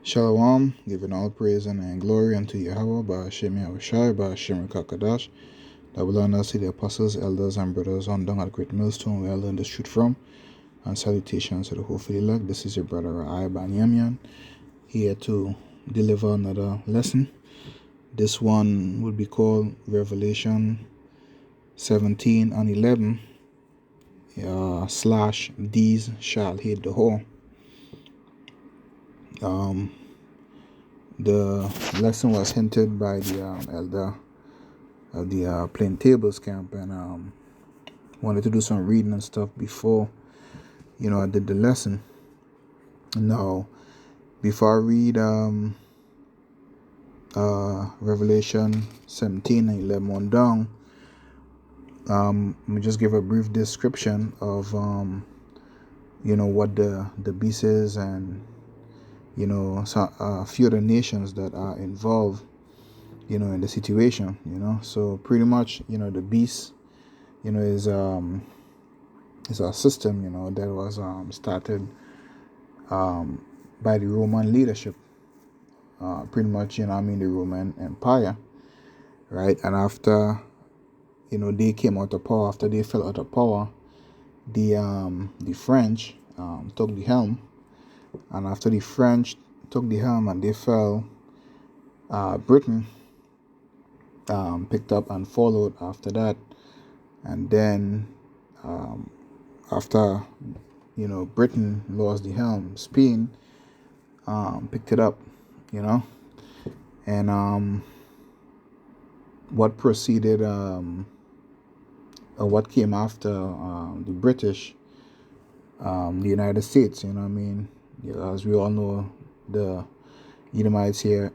Shalom, giving all praise and glory unto Yahweh, Ba'ashem Yahushai, Ba'ashem Kakadash. That will honor see the apostles, elders, and brothers on down at Great Millstone, where I learned the truth from. And salutations to the whole elect. This is your brother I Banyamian, here to deliver another lesson. This one would be called Revelation 17 and 11 / these shall hate the whole. The lesson was hinted by the elder of the Plain Tables camp, and wanted to do some reading and stuff before I did the lesson. Now, before I read Revelation 17 and 11 on down, let me just give a brief description of what the beast is, and a few of the nations that are involved in the situation. So pretty much the beast is a system that was started by the Roman leadership, pretty much the Roman Empire, right? And after they came out of power, after they fell out of power, the French took the helm, and after the French took the helm and they fell, Britain picked up and followed after that. And then after Britain lost the helm, Spain picked it up, and what proceeded, what came after the British, the United States, as we all know, the Edomites here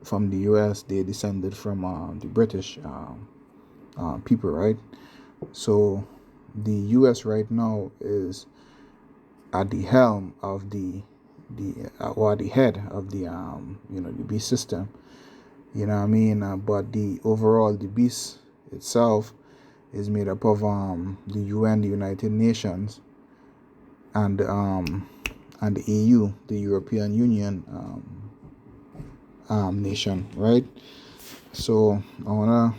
from the US, they descended from the British people, right? So the US right now is at the helm of the or the head of the the beast system, but the overall, the beast itself is made up of the UN, the United Nations, and the EU, the European Union nation, right? So I wanna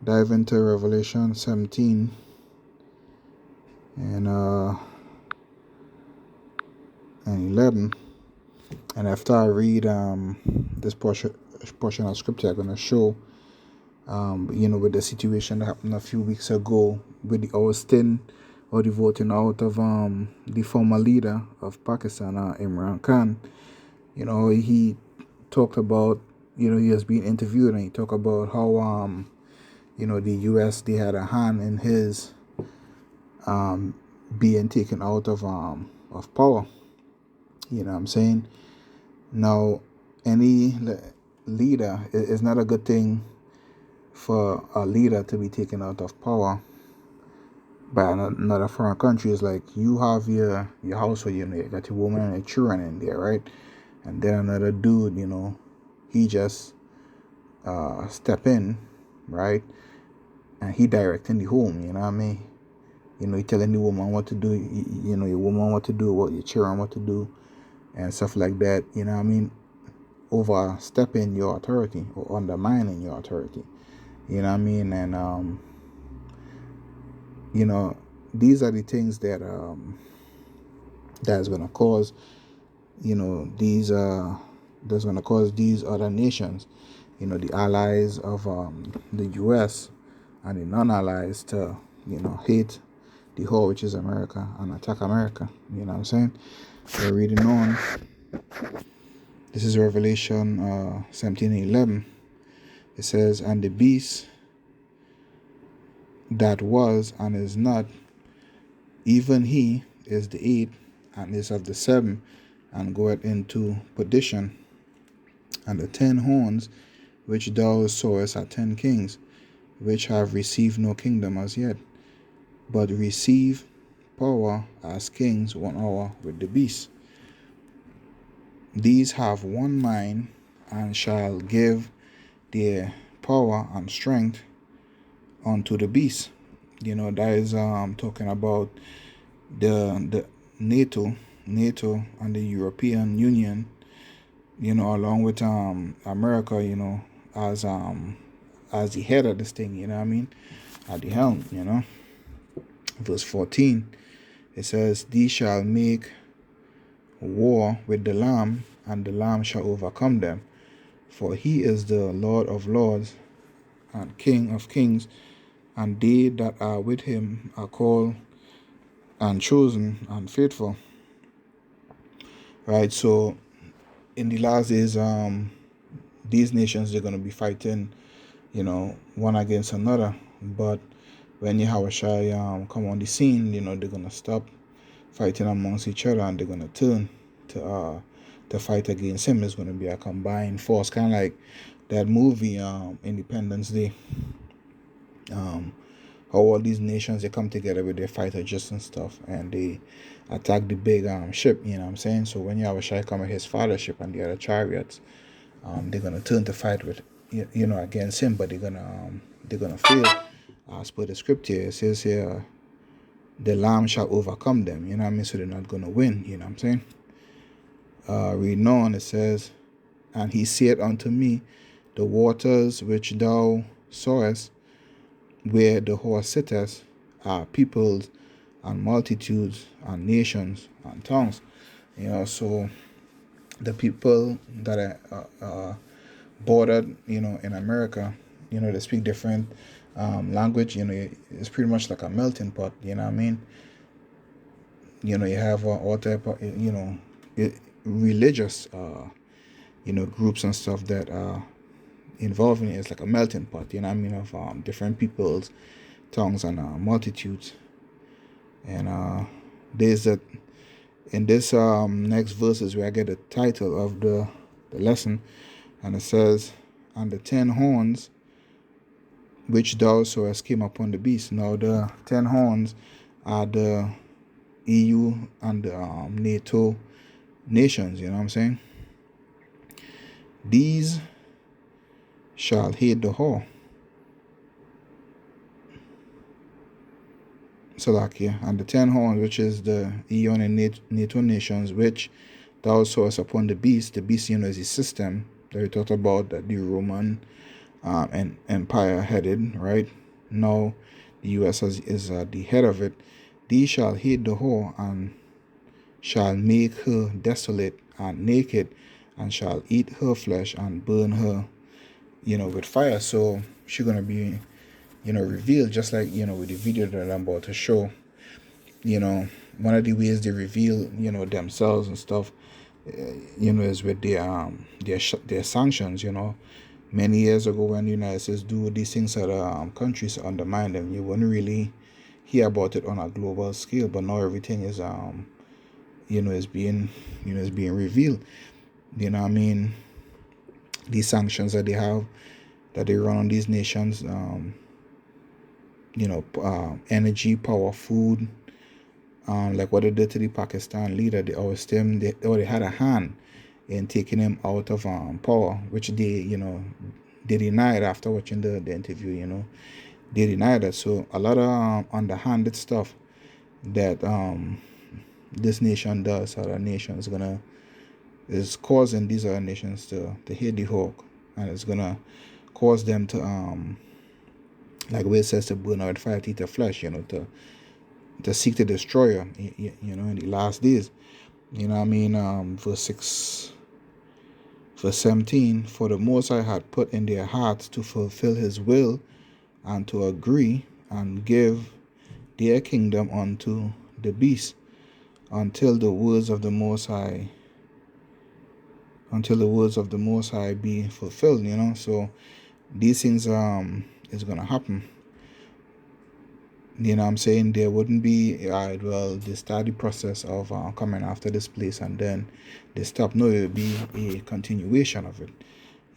dive into Revelation 17 and 11, and after I read this portion of scripture, I'm gonna show with the situation that happened a few weeks ago with the ousting or the voting out of the former leader of Pakistan, Imran Khan. He talked about, he has been interviewed, and he talked about how the US, they had a hand in his being taken out of power. You know what I'm saying? Now, any leader, is not a good thing for a leader to be taken out of power by another foreign country. It's like you have your household, you got your woman and your children in there, right? And then another dude, he just step in, right? And he directing the home, you know what I mean? He telling the woman what to do, your woman what to do, what your children what to do, and stuff like that, overstepping your authority or undermining your authority, and these are the things that that's gonna cause, that's gonna cause these other nations, the allies of the US and the non-allies to hate the whole, which is America, and attack America. You know what I'm saying? We're reading on. This is Revelation 17 and 11. It says, "And the beast that was and is not, even he is the eighth, and is of the seven, and goeth into perdition. And the 10 horns which thou sawest are 10 kings, which have received no kingdom as yet, but receive power as kings 1 hour with the beast. These have one mind, and shall give their power and strength unto the beast." That is talking about the NATO and the European Union along with America, as the head of this thing, you know what I mean, at the helm, Verse 14, it says, "These shall make war with the Lamb, and the Lamb shall overcome them. For he is the Lord of lords and King of kings, and they that are with him are called and chosen and faithful." Right? So in the last days, these nations, they're going to be fighting, one against another. But when Yahushua come on the scene, they're going to stop fighting amongst each other, and they're going to turn to fight against him. It's going to be a combined force, kind of like that movie Independence Day. How all these nations, they come together with their fighter jets and stuff, and they attack the big ship, you know what I'm saying? So when Yahushua come with his father ship and the other chariots, they're gonna turn to fight with against him, but they're gonna fail. As per the scripture, it says here, the Lamb shall overcome them, you know what I mean? So they're not gonna win, you know what I'm saying? Reading on, it says, "And he said unto me, the waters which thou sawest, where the horse sitteth, are peoples and multitudes and nations and tongues." So the people that are bordered, in America, they speak different language. It's pretty much like a melting pot. You know what I mean? You have all type of, religious, groups and stuff that are involved in it. It's like a melting pot. You know what I mean? Of different peoples, tongues, and multitudes. And there's that. In this next verses where I get the title of the lesson, and it says, "And the 10 horns which thou sawest came upon the beast." Now the 10 horns are the EU and the NATO nations, you know what I'm saying? "These shall hate the whore." Salakia, "And the 10 horns, which is the EU and NATO nations, which thou sawest upon the beast." The beast, is a system that we talked about, that the Roman and empire headed, right? Now the US is the head of it. "These shall hate the whore, and shall make her desolate and naked, and shall eat her flesh and burn her, with fire." So she's gonna be, revealed, just like, with the video that I'm about to show. One of the ways they reveal, themselves and stuff, is with their sanctions. Many years ago, when the United States do these things at countries to undermine them, you wouldn't really hear about it on a global scale. But now everything is is being revealed. I mean, these sanctions that they have, that they run on these nations, energy, power, food, like what they did to the Pakistan leader. They already had a hand in taking him out of power, which they denied after watching the interview. They denied that. So a lot of underhanded stuff that this nation does, other nations is causing these other nations to hate the Hawk, and it's gonna cause them to like where it says, to burn out fire, to eat the flesh, to seek to destroy her, in the last days. Verse 6, verse 17, "For the Most High had put in their hearts to fulfill his will, and to agree and give their kingdom unto the beast, until the words of the Most High be fulfilled." So these things is gonna happen. I'm saying? There wouldn't be, they start the process of coming after this place, and then they stop. No, it will be a continuation of it.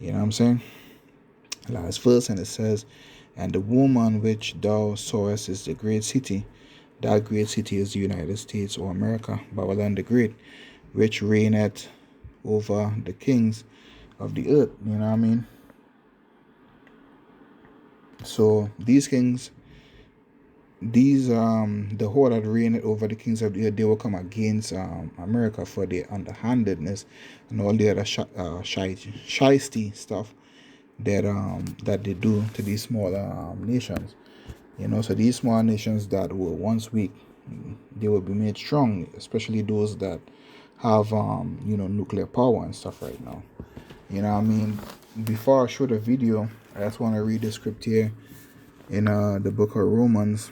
I'm saying? Last verse, and it says, "And the woman which thou sawest is the great city. That great city is the United States, or America, Babylon the Great, which reigneth over the kings of the earth." You know what I mean? So these kings, these the whole that reigned over the kings of the earth, they will come against America for their underhandedness and all the other shisty stuff that they do to these smaller nations. So these small nations that were once weak, they will be made strong, especially those that have nuclear power and stuff right now. Before I show the video, I just want to read the script here in the book of Romans,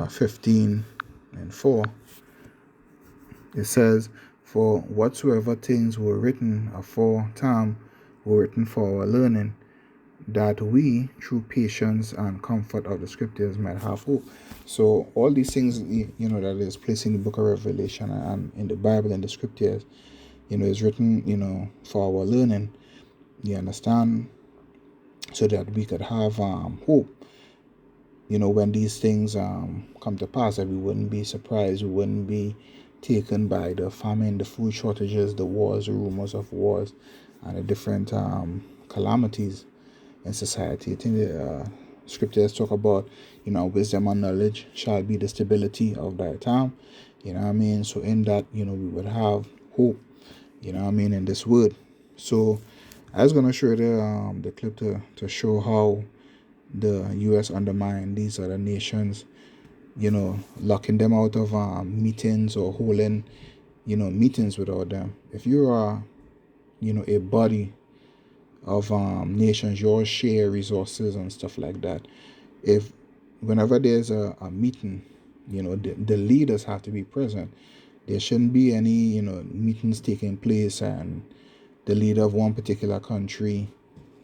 15:4. It says, "For whatsoever things were written aforetime were written for our learning, that we, through patience and comfort of the scriptures, might have hope." So all these things, that is placed in the book of Revelation and in the Bible and the scriptures, is written, for our learning. You understand? So that we could have hope. When these things come to pass, that we wouldn't be surprised, we wouldn't be taken by the famine, the food shortages, the wars, the rumors of wars, and the different calamities in society. I think the scriptures talk about, wisdom and knowledge shall be the stability of thy time. So in that, we would have hope, in this word. So I was going to show the clip to show how the U.S. undermined these other nations, locking them out of meetings or holding, meetings without them. If you are, a body of nations, you all share resources and stuff like that. If whenever there's a meeting, the leaders have to be present. There shouldn't be any, meetings taking place and the leader of one particular country,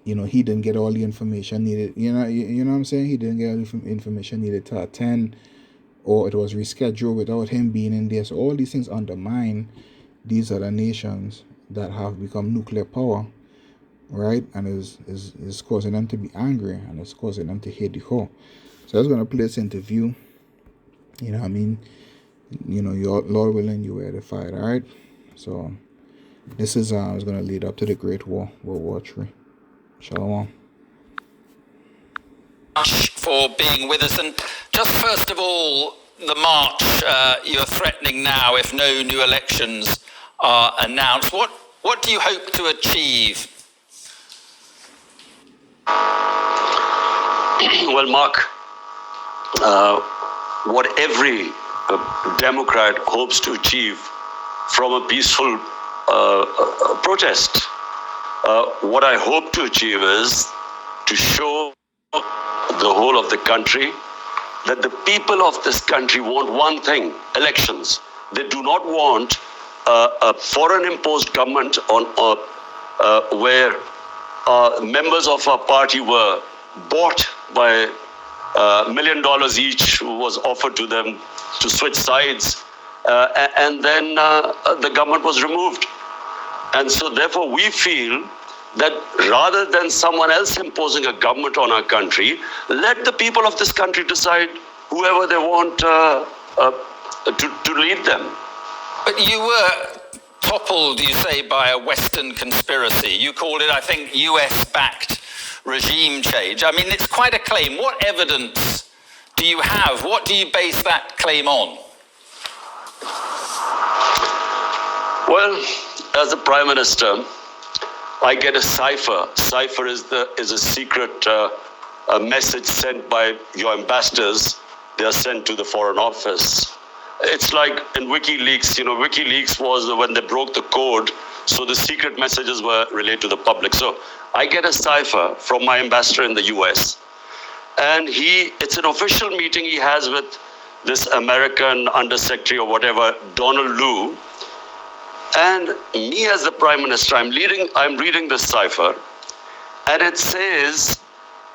he didn't get all the information needed. You know what I'm saying? He didn't get all the information needed to attend, or it was rescheduled without him being in there. So all these things undermine these other nations that have become nuclear power, right? And is causing them to be angry, and it's causing them to hate the whole. So I was going to play this interview. Your Lord willing, you were edified, all right? So this is going to lead up to the Great War, World War III. Shalom. For being with us. And just first of all, the march you're threatening now if no new elections are announced. What do you hope to achieve? Well, Mark, what every Democrat hopes to achieve from a peaceful protest, what I hope to achieve is to show the whole of the country that the people of this country want one thing: elections. They do not want a foreign imposed government where members of our party were bought by $1 million each, who was offered to them to switch sides, and then the government was removed. And so therefore we feel that rather than someone else imposing a government on our country, let the people of this country decide whoever they want to lead them. But you were toppled, you say, by a Western conspiracy. You called it, I think, US-backed regime change. I mean, it's quite a claim. What evidence do you have? What do you base that claim on? Well, as a Prime Minister, I get a cipher. Cipher is a secret a message sent by your ambassadors. They are sent to the Foreign Office. It's like in WikiLeaks. WikiLeaks was when they broke the code, so the secret messages were relayed to the public. So I get a cipher from my ambassador in the US, and it's an official meeting he has with this American undersecretary or whatever, Donald Lu. And me as the Prime Minister, I'm reading this cipher, and it says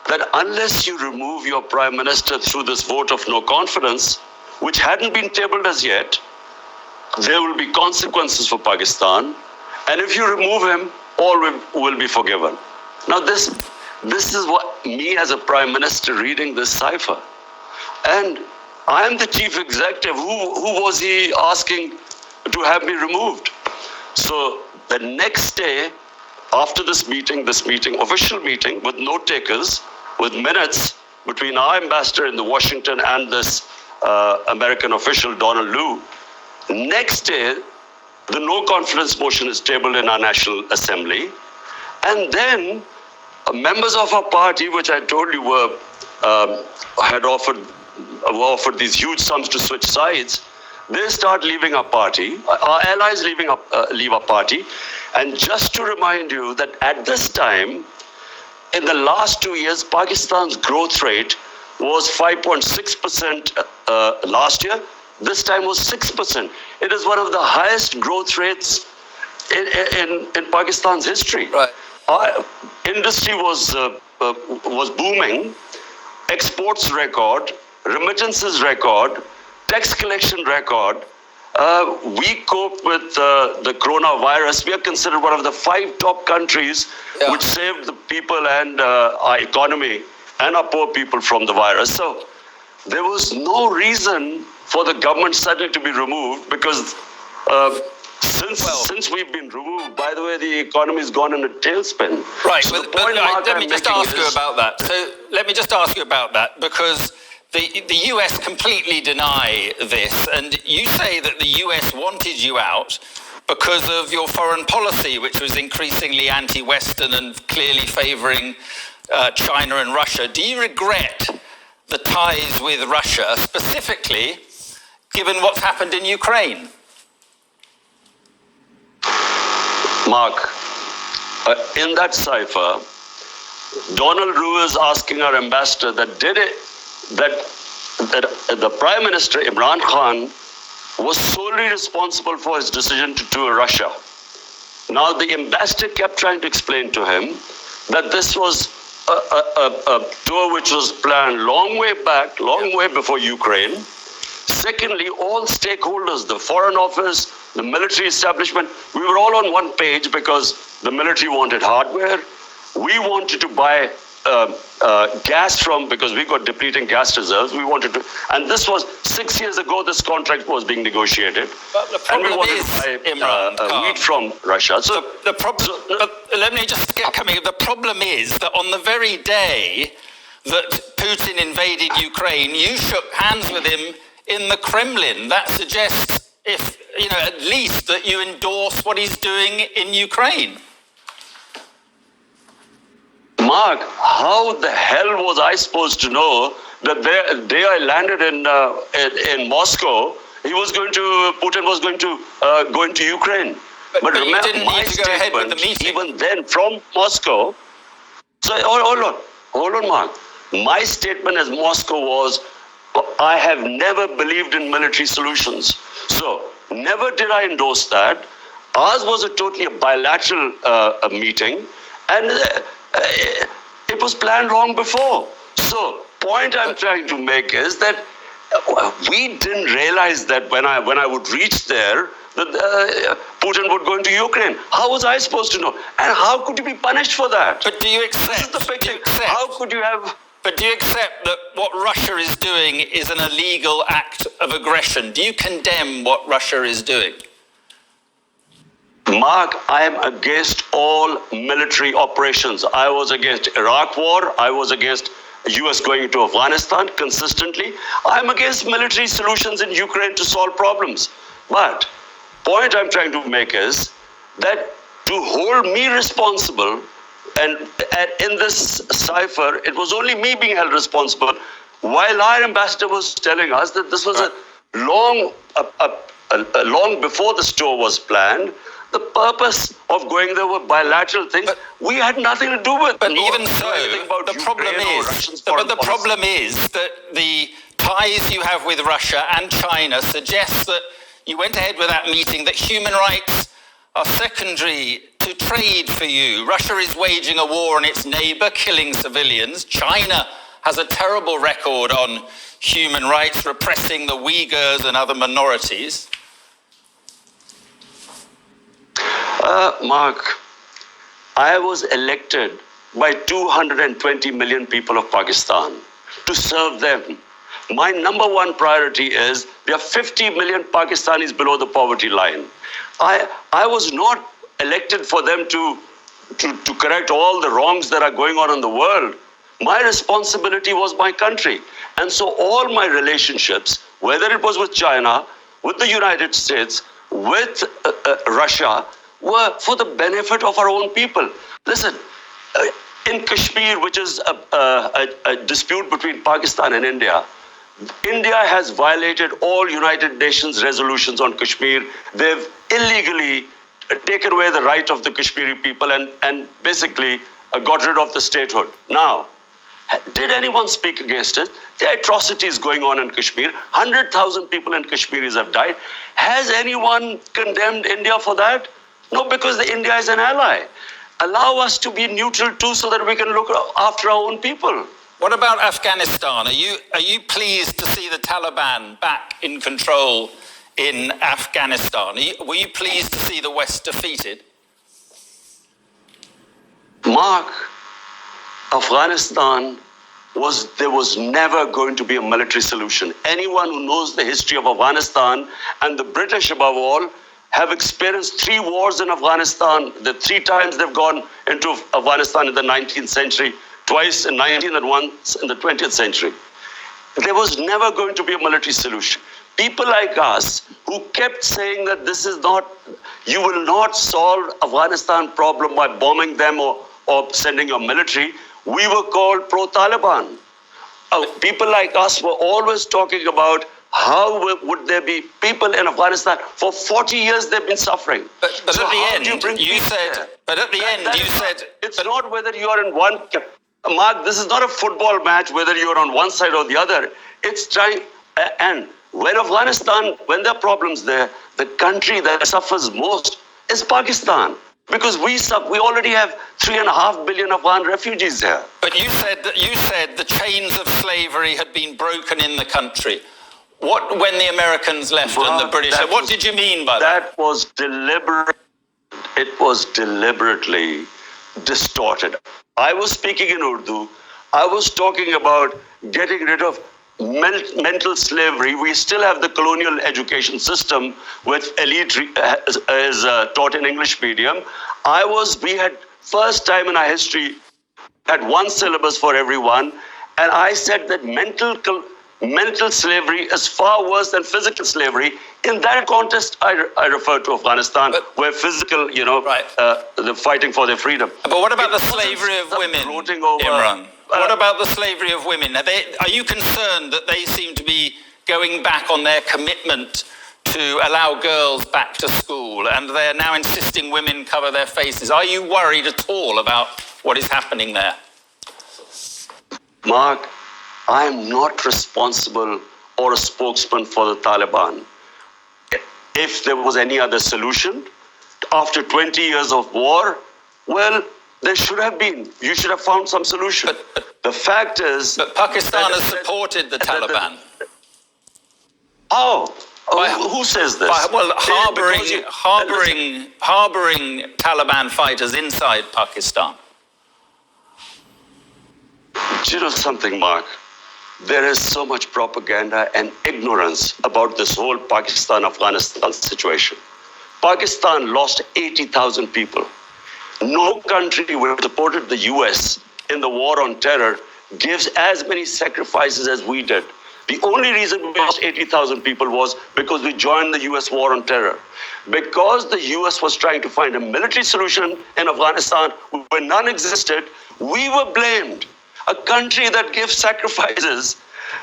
that unless you remove your Prime Minister through this vote of no confidence, which hadn't been tabled as yet, there will be consequences for Pakistan. And if you remove him, all will be forgiven. Now this is what me as a Prime Minister reading this cipher. And I am the chief executive. Who was he asking to have me removed? So the next day, after this meeting, official meeting with note takers, with minutes between our ambassador in the Washington and this American official, Donald Lu, next day, the no confidence motion is tabled in our National Assembly. And then members of our party, which I told you were offered these huge sums to switch sides, they start leaving our party. Our allies leave our party. And just to remind you that at this time, in the last 2 years, Pakistan's growth rate was 5.6% last year. This time was 6%. It is one of the highest growth rates in Pakistan's history. Right. Our industry was booming, exports record, remittances record, tax collection record. We coped with the coronavirus. We are considered one of the 5 top countries which saved the people and our economy and our poor people from the virus. So there was no reason for the government suddenly to be removed, because since we've been removed, by the way, the economy's gone in a tailspin. Right, So but let me just ask you about that. So let me just ask you about that, because the US completely deny this, and you say that the US wanted you out because of your foreign policy, which was increasingly anti-Western and clearly favoring China and Russia. Do you regret the ties with Russia, specifically given what's happened in Ukraine? Mark, in that cipher, Donald Lu is asking our ambassador that the Prime Minister Imran Khan was solely responsible for his decision to tour Russia. Now the ambassador kept trying to explain to him that this was a tour which was planned long way back, long way before Ukraine. Secondly, all stakeholders, the Foreign Office, the military establishment, we were all on one page because the military wanted hardware. We wanted to buy gas because we got depleting gas reserves. We wanted to, and this was 6 years ago. This contract was being negotiated, but the problem and we wanted to buy wheat from Russia. So the problem. Let me just get coming. The problem is that on the very day that Putin invaded Ukraine, you shook hands with him in the Kremlin. That suggests, at least that you endorse what he's doing in Ukraine. Mark, how the hell was I supposed to know that the day I landed in Moscow, Putin was going to go into Ukraine? But remember, you didn't need to go ahead with the meeting. Even then, from Moscow. So hold on, Mark. My statement as Moscow was, I have never believed in military solutions. So never did I endorse that. Ours was a totally bilateral meeting, and it was planned long before. So point I'm trying to make is that we didn't realize that when I would reach there, that Putin would go into Ukraine. How was I supposed to know? And how could you be punished for that? But do you accept? How could you have? But do you accept that what Russia is doing is an illegal act of aggression? Do you condemn what Russia is doing? Mark, I am against all military operations. I was against Iraq war. I was against US going into Afghanistan consistently. I'm against military solutions in Ukraine to solve problems. But point I'm trying to make is that to hold me responsible, and in this cipher, it was only me being held responsible, while our ambassador was telling us that this was a long before the tour was planned. The purpose of going there were bilateral things we had nothing to do with. But even so, the problem is that the ties you have with Russia and China suggests that you went ahead with that meeting, that human rights are secondary to trade for you. Russia is waging a war on its neighbor, killing civilians. China has a terrible record on human rights, repressing the Uyghurs and other minorities. Mark, I was elected by 220 million people of Pakistan to serve them. My number one priority is there are 50 million Pakistanis below the poverty line. I was not elected for them to to correct all the wrongs that are going on in the world. My responsibility was my country. And so all my relationships, whether it was with China, with the United States, with Russia, were for the benefit of our own people. Listen, in Kashmir, which is a dispute between Pakistan and India, India has violated all United Nations resolutions on Kashmir. They've illegally taken away the right of the Kashmiri people and basically got rid of the statehood. Now, did anyone speak against it? The atrocities going on in Kashmir, 100,000 people in Kashmiris have died. Has anyone condemned India for that? No, because India is an ally. Allow us to be neutral too so that we can look after our own people. What about Afghanistan? Are you pleased to see the Taliban back in control in Afghanistan? Were you pleased to see the West defeated? Mark, Afghanistan there was never going to be a military solution. Anyone who knows the history of Afghanistan, and the British above all, have experienced 3 wars in Afghanistan. The 3 times they've gone into Afghanistan in the 19th century, twice in 19th and once in the 20th century. There was never going to be a military solution. People like us who kept saying that this is not, you will not solve Afghanistan problem by bombing them or sending your military, we were called pro-Taliban. People like us were always talking about how would there be people in Afghanistan. For 40 years they've been suffering. But so at the end, you said, it's not whether you are in one, Mark, this is not a football match, whether you're on one side or the other. It's trying, and when Afghanistan, when there are problems there, the country that suffers most is Pakistan. Because we already have 3.5 billion Afghan refugees there. But you said the chains of slavery had been broken in the country. What, when the Americans left and the British, what did you mean by that? That was deliberate. It was deliberately distorted. I was speaking in Urdu. I was talking about getting rid of mental slavery. We still have the colonial education system with elite is taught in English medium. We had first time in our history had one syllabus for everyone, and I said that mental slavery is far worse than physical slavery. In that context, I refer to Afghanistan, where physical, they're fighting for their freedom. But what about the slavery of women, Imran? What about the slavery of women? Are you concerned that they seem to be going back on their commitment to allow girls back to school, and they're now insisting women cover their faces? Are you worried at all about what is happening there? Mark, I am not responsible or a spokesman for the Taliban. If there was any other solution, after 20 years of war, well, there should have been. You should have found some solution. But the fact is... But Pakistan has supported the Taliban. Who says this? Harboring Taliban fighters inside Pakistan. Do you know something, Mark? There is so much propaganda and ignorance about this whole Pakistan-Afghanistan situation. Pakistan lost 80,000 people. No country which supported the US in the war on terror gives as many sacrifices as we did. The only reason we lost 80,000 people was because we joined the US war on terror. Because the US was trying to find a military solution in Afghanistan where none existed, we were blamed. A country that gives sacrifices,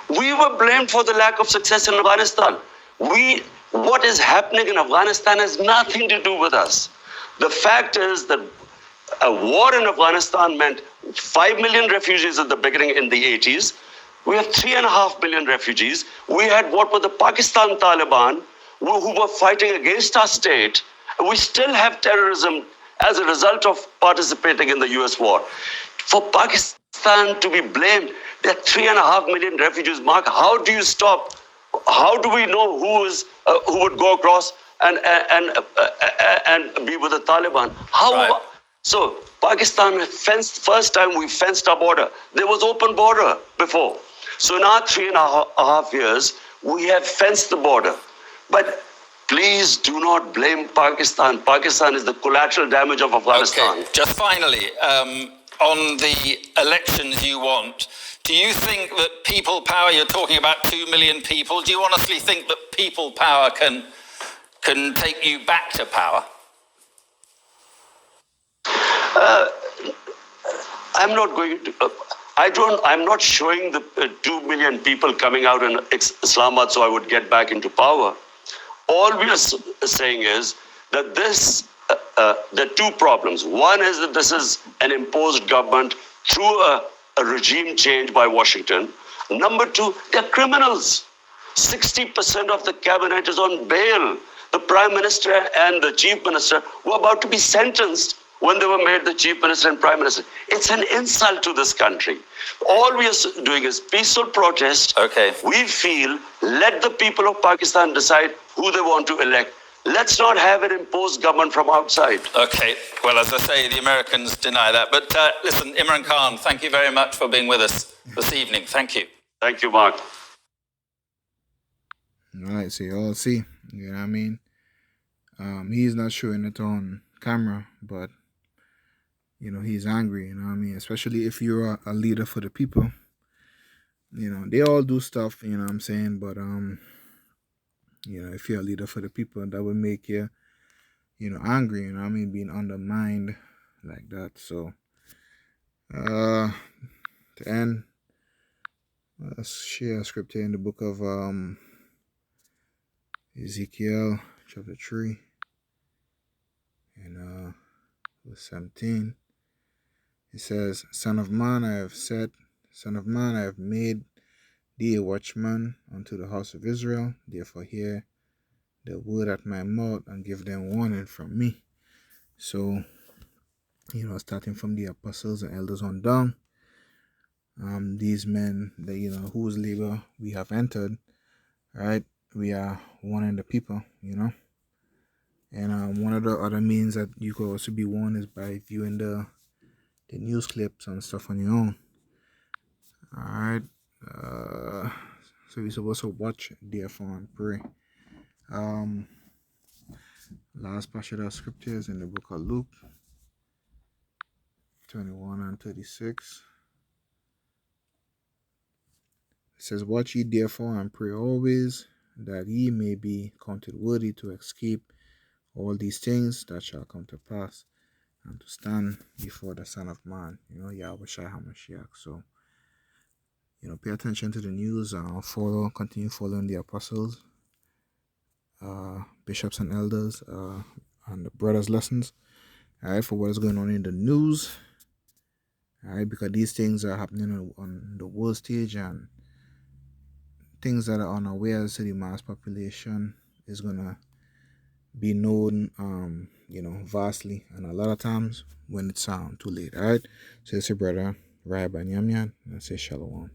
we were blamed for the lack of success in Afghanistan. What is happening in Afghanistan has nothing to do with us. The fact is that a war in Afghanistan meant 5 million refugees at the beginning in the 80s. We have 3.5 million refugees. We had what were the Pakistan Taliban who were fighting against our state. We still have terrorism as a result of participating in the US war. For Pakistan to be blamed, there are 3.5 million refugees. Mark, how do you stop? How do we know who would go across and be with the Taliban? How? So Pakistan fenced, first time we fenced our border. There was open border before. So in our 3.5 years, we have fenced the border. But Please do not blame Pakistan. Pakistan is the collateral damage of Afghanistan. Okay, just finally, on the elections you want, do you think that people power, you're talking about 2 million people, do you honestly think that people power can take you back to power? I'm not going to. I'm not showing the 2 million people coming out in Islamabad so I would get back into power. All we are saying is that there are two problems. One is that this is an imposed government through a regime change by Washington. Number two, they're criminals. 60% of the cabinet is on bail. The prime minister and the chief minister were about to be sentenced when they were made the chief minister and prime minister. It's an insult to this country. All we are doing is peaceful protest. Okay. We feel, let the people of Pakistan decide who they want to elect. Let's not have an imposed government from outside. Okay, well, as I say, the Americans deny that. But listen, Imran Khan, thank you very much for being with us this evening. Thank you. Thank you, Mark. All right, so you all see, you know what I mean? He's not showing it on camera, but, you know, he's angry, you know what I mean? Especially if you're a leader for the people. You know, they all do stuff, you know what I'm saying? But, you know, if you're a leader for the people, that would make you, you know, angry, you know what I mean? Being undermined like that. So, to end, let's share a scripture in the book of Ezekiel chapter 3 and verse 17. It says, Son of man, I have made thee a watchman unto the house of Israel. Therefore hear the word at my mouth and give them warning from me. So, you know, starting from the apostles and elders on down, these men, that, you know, whose labor we have entered, right? We are warning the people, you know. And one of the other means that you could also be warned is by viewing the news clips and stuff on your own. Alright. So we're supposed to watch, therefore, and pray. Last passage of scriptures in the book of Luke 21 and 36. It says, Watch ye therefore and pray always, that ye may be counted worthy to escape all these things that shall come to pass, and to stand before the Son of Man, you know, Yahweh Shai HaMashiach. So, you know, pay attention to the news, continue following the apostles, bishops and elders, and the brothers' lessons, alright, for what is going on in the news, alright, because these things are happening on the world stage, and things that are unaware to the mass population is gonna be known, you know, vastly, and a lot of times when it's too late. Alright, so it's your brother Rabbi Nyamyan, and I say Shalom.